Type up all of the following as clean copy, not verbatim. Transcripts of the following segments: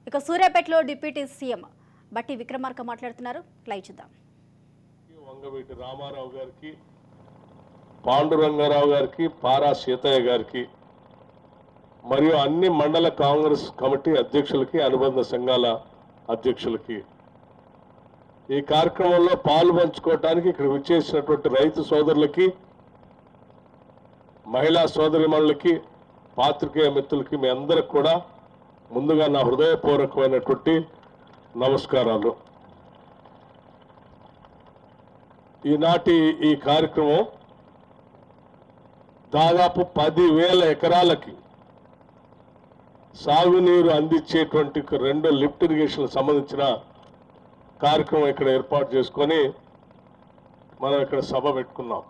ఇక సూర్యాపేటలో deputy CM బట్టి విక్రమార్క మాట్లాడుతున్నారు. లైవ్ చూద్దాం. వంగవీటి రామారావు గారికి, పాండురంగారావు గారికి, పారా సీతయ్య గారికి మరియు అన్ని మండల కాంగ్రెస్ కమిటీ అధ్యక్షులకి, అనుబంధ సంఘాల అధ్యక్షులకి ఈ కార్యక్రమంలో పాలు పంచుకోవడానికి ఇక్కడ విచ్చేసినటువంటి రైతు సోదరులకి, మహిళా సోదరిమణులకి, పాత్రికేయ మిత్రులకి మీ అందరికి కూడా ముందుగా నా హృదయపూర్వకమైనటువంటి నమస్కారాలు. ఈనాటి ఈ కార్యక్రమం దాదాపు 10,000 ఎకరాలకి సాగునీరు అందించేటువంటి 2 లిఫ్ట్ ఇరిగేషన్ సంబంధించిన కార్యక్రమం ఇక్కడ ఏర్పాటు చేసుకొని మనం ఇక్కడ సభ పెట్టుకున్నాం.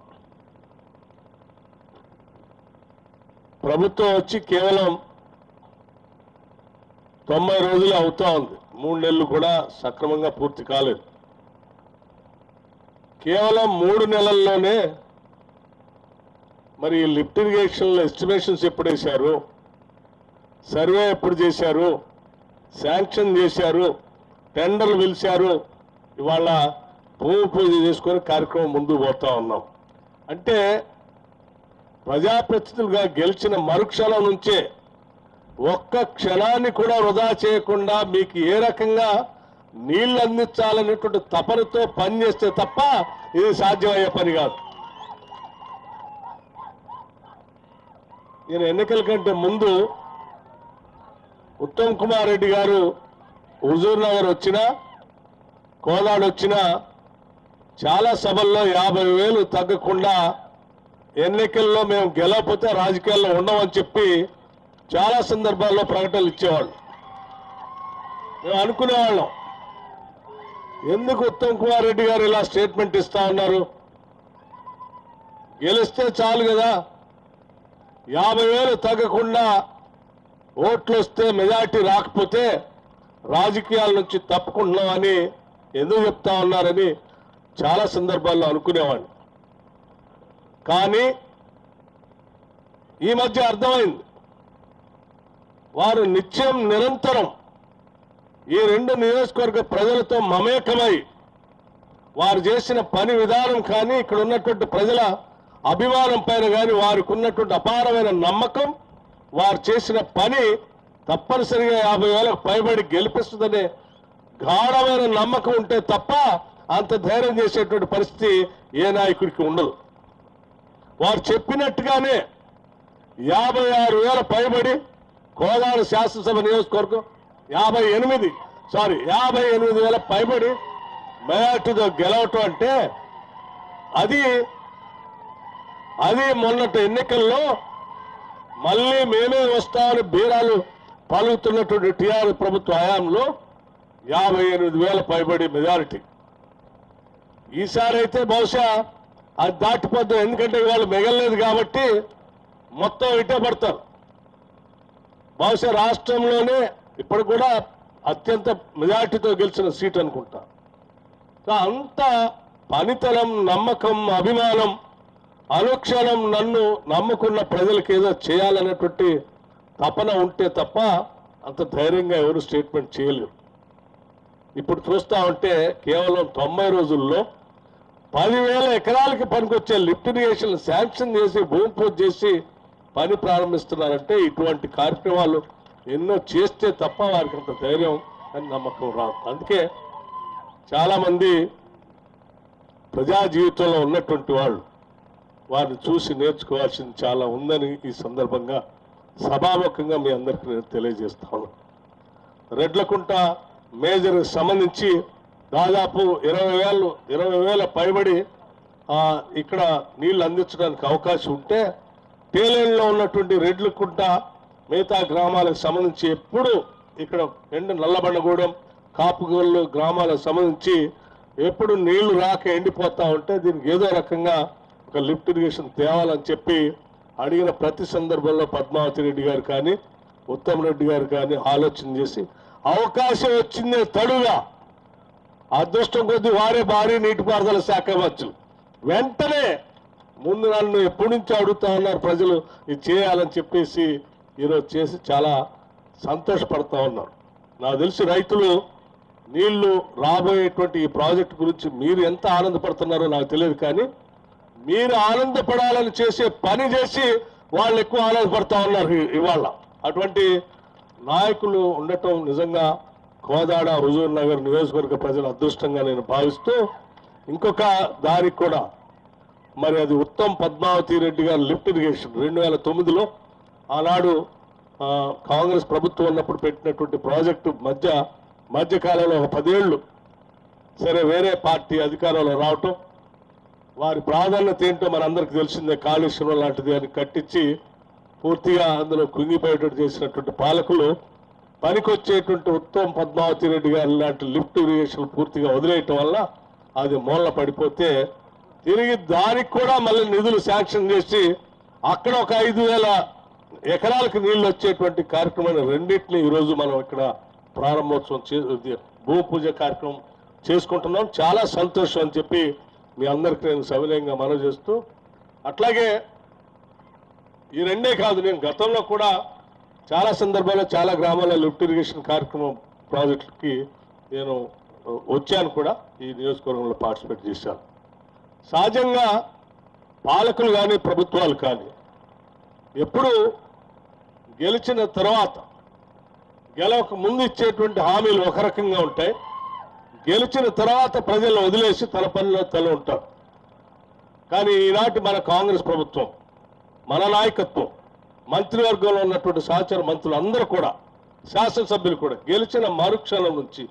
ప్రభుత్వం వచ్చి కేవలం 90 రోజులు అవుతా ఉంది. 3 నెలలు కూడా సక్రమంగా పూర్తి కాలేదు. కేవలం 3 నెలల్లోనే మరి లిఫ్ట్ ఇరిగేషన్లో ఎస్టిమేషన్స్ ఎప్పుడు వేశారు, సర్వే ఎప్పుడు చేశారు, శాంక్షన్ చేశారు, టెండర్లు పిలిచారు, ఇవాళ భూమి పూజ చేసుకొని కార్యక్రమం ముందుకు పోతా ఉన్నాం. అంటే ప్రజాప్రతినిధులుగా గెలిచిన మరుక్షణం నుంచే ఒక్క క్షణాన్ని కూడా వృధా చేయకుండా మీకు ఏ రకంగా నీళ్లు అందించాలనేటువంటి తపనతో పనిచేస్తే తప్ప ఇది సాధ్యమయ్యే పని కాదు. నేను ఎన్నికల కంటే ముందు ఉత్తమ్ కుమార్ రెడ్డి గారు హుజూర్ నగర్ వచ్చినా, కోదాడు వచ్చినా చాలా సభల్లో 50,000 తగ్గకుండా ఎన్నికల్లో మేము గెలవకపోతే రాజకీయాల్లో ఉండమని చెప్పి చాలా సందర్భాల్లో ప్రకటనలు ఇచ్చేవాళ్ళు. మేము అనుకునేవాళ్ళం, ఎందుకు ఉత్తమ్ కుమార్ రెడ్డి గారు ఇలా స్టేట్మెంట్ ఇస్తా ఉన్నారు, గెలిస్తే చాలు కదా, 50,000 తగ్గకుండా ఓట్లు వస్తే మెజార్టీ రాకపోతే రాజకీయాల నుంచి తప్పుకుంటున్నామని ఎందుకు చెప్తా ఉన్నారని చాలా సందర్భాల్లో అనుకునేవాడిని. కానీ ఈ మధ్య అర్థమైంది, వారు నిత్యం నిరంతరం ఈ 2 నియోజకవర్గ ప్రజలతో మమేకమై వారు చేసిన పని విధానం కానీ, ఇక్కడ ఉన్నటువంటి ప్రజల అభిమానం పైన కానీ వారికి ఉన్నటువంటి అపారమైన నమ్మకం, వారు చేసిన పని తప్పనిసరిగా 50,000 పైబడి గెలిపిస్తుందనే గాఢమైన నమ్మకం ఉంటే తప్ప అంత ధైర్యం చేసేటువంటి పరిస్థితి ఏ నాయకుడికి ఉండదు. వారు చెప్పినట్టుగానే 56,000 పైబడి కోదాడ శాసనసభ నియోజకవర్గం 58,000 పైబడి మెజార్టీతో గెలవటం అంటే అది మొన్నటి ఎన్నికల్లో మళ్ళీ మేమే వస్తామని బీరాలు పలుకుతున్నటువంటి టీఆర్ఎస్ ప్రభుత్వ హయాంలో 58,000 పైబడి మెజారిటీ. ఈసారి అయితే బహుశా అది దాటిపోద్దాం, ఎందుకంటే వాళ్ళు మిగలలేదు కాబట్టి మొత్తం ఇటే పడతారు. బహుశా రాష్ట్రంలోనే ఇప్పుడు కూడా అత్యంత మెజార్టీతో గెలిచిన సీట్ అనుకుంటా. అంత పనితనం, నమ్మకం, అభిమానం, అనుక్షణం నన్ను నమ్ముకున్న ప్రజలకు ఏదో చేయాలనేటువంటి తపన ఉంటే తప్ప అంత ధైర్యంగా ఎవరు స్టేట్మెంట్ చేయలేరు. ఇప్పుడు చూస్తా ఉంటే కేవలం 90 రోజుల్లో 10,000 ఎకరాలకి పనికొచ్చే లిఫ్ట్ ఇరిగేషన్ శాంక్షన్ చేసి భూమి పూజ చేసి పని ప్రారంభిస్తున్నారంటే ఇటువంటి కార్యక్రమాలు ఎన్నో చేస్తే తప్ప వారికి అంత ధైర్యం అని నమ్మకం రాదు. అందుకే చాలామంది ప్రజా జీవితంలో ఉన్నటువంటి వాళ్ళు వారిని చూసి నేర్చుకోవాల్సింది చాలా ఉందని ఈ సందర్భంగా సభాముఖంగా మీ అందరికీ నేను తెలియజేస్తాను. రెడ్లకుంట మేజర్ సంబంధించి దాదాపు 20,000 పైబడి ఇక్కడ నీళ్లు అందించడానికి అవకాశం ఉంటే, తేలేరులో ఉన్నటువంటి రెడ్లకుంట మిగతా గ్రామాలకు సంబంధించి ఎప్పుడు ఇక్కడ నల్లబండగూడెం, కాపుగోళ్ళు గ్రామాలకు సంబంధించి ఎప్పుడు నీళ్లు రాక ఎండిపోతా ఉంటే దీనికి ఏదో రకంగా ఒక లిఫ్ట్ ఇరిగేషన్ తేవాలని చెప్పి అడిగిన ప్రతి సందర్భంలో పద్మావతి రెడ్డి గారు కానీ, ఉత్తమ్ రెడ్డి గారు కానీ ఆలోచన చేసి అవకాశం వచ్చిందే తడుగా అదృష్టం కొద్దీ వారే భారీ నీటిపారుదల శాఖ మంత్రులు వెంటనే ముందు నన్ను ఎప్పటి నుంచి అడుగుతా ఉన్నారు ప్రజలు ఇది చేయాలని చెప్పేసి ఈరోజు చేసి చాలా సంతోషపడతా ఉన్నారు. నాకు తెలిసి రైతులు నీళ్లు రాబోయేటువంటి ఈ ప్రాజెక్టు గురించి మీరు ఎంత ఆనందపడుతున్నారో నాకు తెలియదు, కానీ మీరు ఆనందపడాలని చేసే పని చేసి వాళ్ళు ఎక్కువ ఆనందపడతా ఉన్నారు ఇవాళ. అటువంటి నాయకులు ఉండటం నిజంగా కోదాడ హుజూర్ నగర్ నియోజకవర్గ ప్రజల అదృష్టంగా నేను భావిస్తూ, ఇంకొక దారికి కూడా మరి అది ఉత్తమ్ పద్మావతి రెడ్డి గారు లిఫ్ట్ ఇరిగేషన్ 2009లో ఆనాడు కాంగ్రెస్ ప్రభుత్వం ఉన్నప్పుడు పెట్టినటువంటి ప్రాజెక్టు మధ్యకాలంలో ఒక 10 ఏళ్ళు సరే వేరే పార్టీ అధికారంలో రావటం, వారి ప్రాధాన్యత ఏంటో మనందరికీ తెలిసిందే. కాళేశ్వరం లాంటిది అని కట్టించి పూర్తిగా అందులో కుంగిపోయేటట్టు చేసినటువంటి పాలకులు పనికొచ్చేటువంటి ఉత్తమ్ పద్మావతి రెడ్డి గారి లాంటి లిఫ్ట్ ఇరిగేషన్ పూర్తిగా వదిలేయటం వల్ల అది మూలన పడిపోతే, తిరిగి దానికి కూడా మళ్ళీ నిధులు శాంక్షన్ చేసి అక్కడ ఒక 5,000 ఎకరాలకు నీళ్లు వచ్చేటువంటి కార్యక్రమాన్ని రెండింటినీ ఈరోజు మనం ఇక్కడ ప్రారంభోత్సవం భూమి పూజ కార్యక్రమం చేసుకుంటున్నాం. చాలా సంతోషం అని చెప్పి మీ అందరికీ నేను సవినయంగా మనవి చేస్తూ, అట్లాగే ఈ రెండే కాదు, నేను గతంలో కూడా చాలా సందర్భాల్లో చాలా గ్రామాల్లో లిఫ్ట్ ఇరిగేషన్ కార్యక్రమం ప్రాజెక్టుకి నేను వచ్చాను కూడా, ఈ నియోజకవర్గంలో పార్టిసిపేట్ చేశాను. సహజంగా పాలకులు కానీ ప్రభుత్వాలు కానీ ఎప్పుడు గెలిచిన తర్వాత గెలవక ముందు ఇచ్చేటువంటి హామీలు ఒక రకంగా ఉంటాయి, గెలిచిన తర్వాత ప్రజలను వదిలేసి తన పనిలో తల ఉంటారు. కానీ ఈనాటి మన కాంగ్రెస్ ప్రభుత్వం, మన నాయకత్వం, మంత్రివర్గంలో ఉన్నటువంటి సహచర మంత్రులు అందరూ కూడా, శాసనసభ్యులు కూడా గెలిచిన మరుక్షణం నుంచి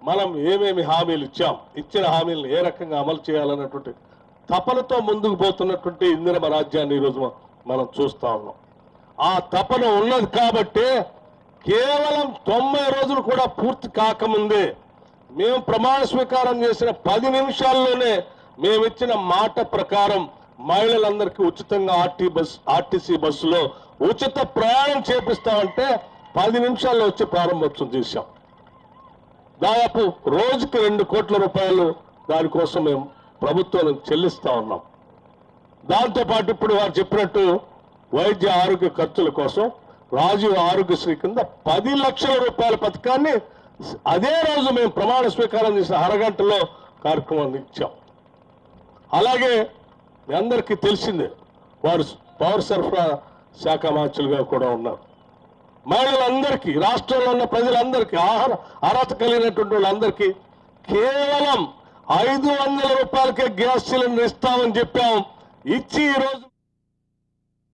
మనం ఏమేమి హామీలు ఇచ్చిన హామీలను ఏ రకంగా అమలు చేయాలన్నటువంటి తపనతో ముందుకు పోతున్నటువంటి ఇందిరమ రాజ్యాన్ని ఈరోజు మనం చూస్తా ఉన్నాం. ఆ తపన ఉన్నది కాబట్టే కేవలం 90 రోజులు కూడా పూర్తి కాకముందే మేము ప్రమాణ స్వీకారం చేసిన 10 నిమిషాల్లోనే మేము ఇచ్చిన మాట ప్రకారం మహిళలందరికీ ఉచితంగా ఆర్టీసీ బస్సులో ఉచిత ప్రయాణం చేపిస్తామంటే 10 నిమిషాల్లో వచ్చి ప్రారంభోత్సవం చేశాం. దాదాపు రోజుకి 2 కోట్ల రూపాయలు దానికోసం మేము ప్రభుత్వం చెల్లిస్తా ఉన్నాం. దాంతోపాటు ఇప్పుడు వారు చెప్పినట్టు వైద్య ఆరోగ్య ఖర్చుల కోసం రాజీవ్ ఆరోగ్యశ్రీ కింద 10 లక్షల రూపాయల పథకాన్ని అదే రోజు మేము ప్రమాణ స్వీకారం చేసిన అరగంటలో కార్యక్రమాన్ని ఇచ్చాం. అలాగే మీ అందరికీ తెలిసిందే, వారు పౌర సరఫరా శాఖ మంత్రులుగా కూడా ఉన్నారు. మహిళలందరికీ, రాష్ట్రంలో ఉన్న ప్రజలందరికీ, అర్హత కలిగినటువంటి వాళ్ళందరికీ కేవలం 500 రూపాయలకే గ్యాస్ సిలిండర్ ఇస్తామని చెప్పాం. ఇచ్చి ఈరోజు